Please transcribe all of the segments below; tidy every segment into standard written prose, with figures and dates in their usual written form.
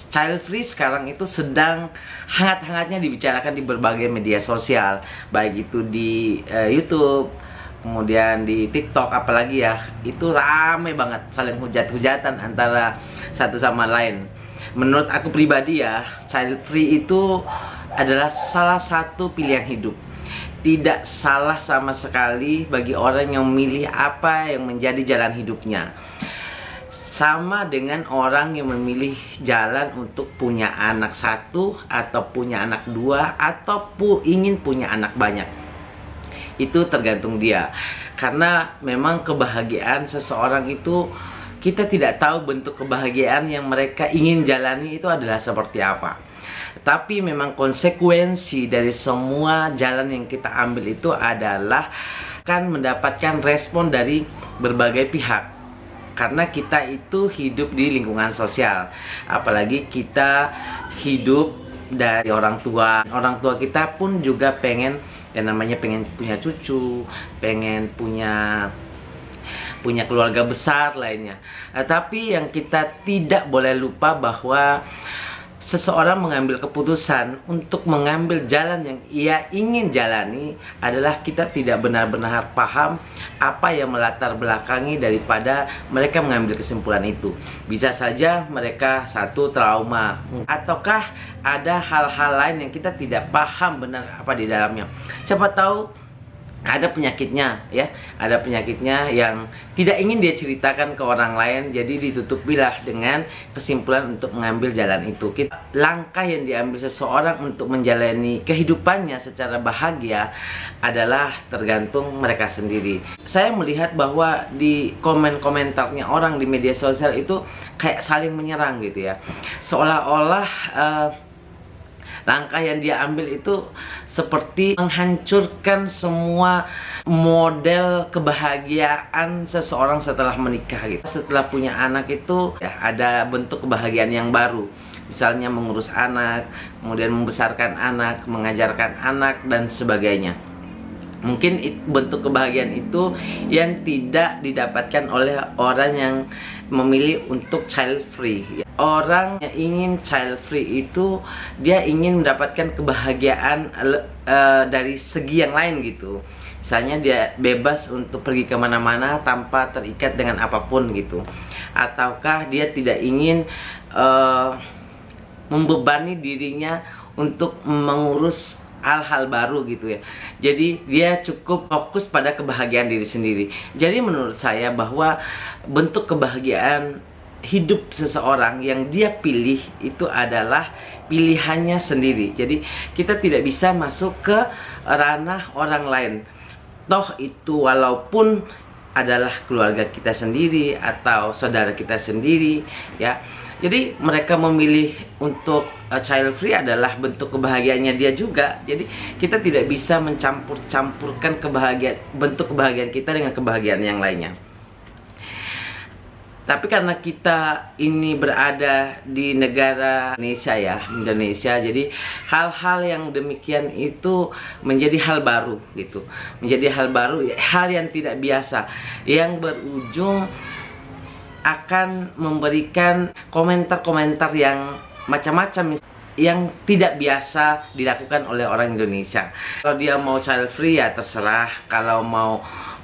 child free sekarang itu sedang hangat-hangatnya dibicarakan di berbagai media sosial, baik itu di YouTube, kemudian di TikTok, apalagi ya, itu rame banget saling hujat-hujatan antara satu sama lain. Menurut aku pribadi ya, child free itu adalah salah satu pilihan hidup. Tidak salah sama sekali bagi orang yang memilih apa yang menjadi jalan hidupnya. Sama dengan orang yang memilih jalan untuk punya anak satu, atau punya anak dua, atau ingin punya anak banyak. Itu tergantung dia. Karena memang kebahagiaan seseorang itu, kita tidak tahu bentuk kebahagiaan yang mereka ingin jalani itu adalah seperti apa. Tapi memang konsekuensi dari semua jalan yang kita ambil itu adalah akan mendapatkan respon dari berbagai pihak. Karena kita itu hidup di lingkungan sosial. Apalagi kita hidup dari orang tua. Orang tua kita pun juga pengen, yang namanya pengen punya cucu, pengen punya keluarga besar lainnya. Tapi yang kita tidak boleh lupa bahwa seseorang mengambil keputusan untuk mengambil jalan yang ia ingin jalani adalah kita tidak benar-benar paham apa yang melatar belakangi daripada mereka mengambil kesimpulan itu. Bisa saja mereka satu trauma, ataukah ada hal-hal lain yang kita tidak paham benar apa di dalamnya. Siapa tahu ada penyakitnya ya, ada penyakitnya yang tidak ingin dia ceritakan ke orang lain, jadi ditutupilah dengan kesimpulan untuk mengambil jalan itu. Langkah yang diambil seseorang untuk menjalani kehidupannya secara bahagia adalah tergantung mereka sendiri. Saya melihat bahwa di komentarnya orang di media sosial itu kayak saling menyerang gitu ya, seolah-olah langkah yang dia ambil itu seperti menghancurkan semua model kebahagiaan seseorang setelah menikah gitu. Setelah punya anak itu ya, ada bentuk kebahagiaan yang baru. Misalnya mengurus anak, kemudian membesarkan anak, mengajarkan anak, dan sebagainya. Mungkin bentuk kebahagiaan itu yang tidak didapatkan oleh orang yang memilih untuk child free. Orang yang ingin child free itu dia ingin mendapatkan kebahagiaan dari segi yang lain gitu. Misalnya dia bebas untuk pergi kemana-mana tanpa terikat dengan apapun gitu. Ataukah dia tidak ingin membebani dirinya untuk mengurus hal-hal baru gitu ya. Jadi dia cukup fokus pada kebahagiaan diri sendiri. Jadi menurut saya bahwa bentuk kebahagiaan hidup seseorang yang dia pilih itu adalah pilihannya sendiri. Jadi kita tidak bisa masuk ke ranah orang lain. Toh itu walaupun adalah keluarga kita sendiri atau saudara kita sendiri ya. Jadi mereka memilih untuk child free adalah bentuk kebahagiaannya dia juga. Jadi kita tidak bisa mencampur-campurkan bentuk kebahagiaan kita dengan kebahagiaan yang lainnya. Tapi karena kita ini berada di negara Indonesia, jadi hal-hal yang demikian itu menjadi hal baru gitu. Menjadi hal baru, hal yang tidak biasa, yang berujung akan memberikan komentar-komentar yang macam-macam yang tidak biasa dilakukan oleh orang Indonesia. Kalau dia mau child free ya terserah, kalau mau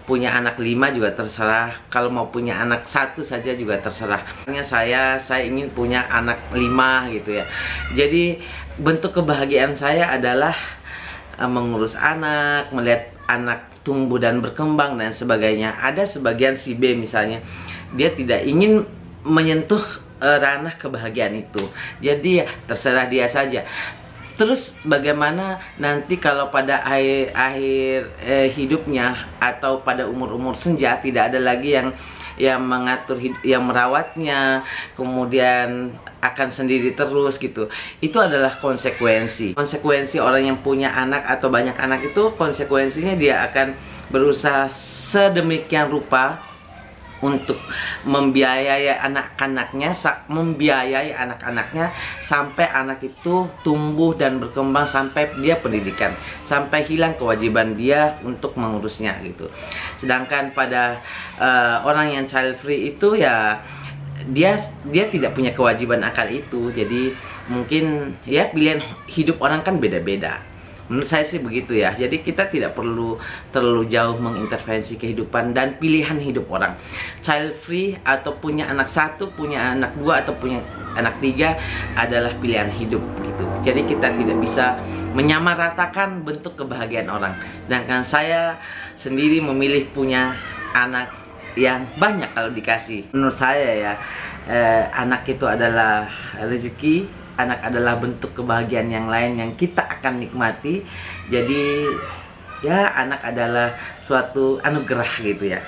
punya anak 5 juga terserah, kalau mau punya anak 1 saja juga terserah. Saya ingin punya anak 5 gitu ya. Jadi bentuk kebahagiaan saya adalah mengurus anak, melihat anak tumbuh dan berkembang dan sebagainya. Ada sebagian si B misalnya, dia tidak ingin menyentuh ranah kebahagiaan itu. Jadi ya terserah dia saja. Terus bagaimana nanti kalau pada akhir hidupnya atau pada umur-umur senja tidak ada lagi yang mengatur yang merawatnya, kemudian akan sendiri terus gitu. Itu adalah konsekuensi orang yang punya anak atau banyak anak. Itu konsekuensinya dia akan berusaha sedemikian rupa untuk membiayai anak-anaknya sampai anak itu tumbuh dan berkembang, sampai dia pendidikan, sampai hilang kewajiban dia untuk mengurusnya gitu. Sedangkan pada orang yang child free itu ya dia tidak punya kewajiban akan itu. Jadi mungkin ya pilihan hidup orang kan beda-beda. Menurut saya sih begitu ya. Jadi kita tidak perlu terlalu jauh mengintervensi kehidupan dan pilihan hidup orang. Child free atau punya anak satu, punya anak dua, atau punya anak tiga adalah pilihan hidup gitu. Jadi kita tidak bisa menyamaratakan bentuk kebahagiaan orang. Sedangkan saya sendiri memilih punya anak yang banyak kalau dikasih. Menurut saya ya, anak itu adalah rezeki. Anak adalah bentuk kebahagiaan yang lain yang kita akan nikmati. Jadi ya anak adalah suatu anugerah gitu ya.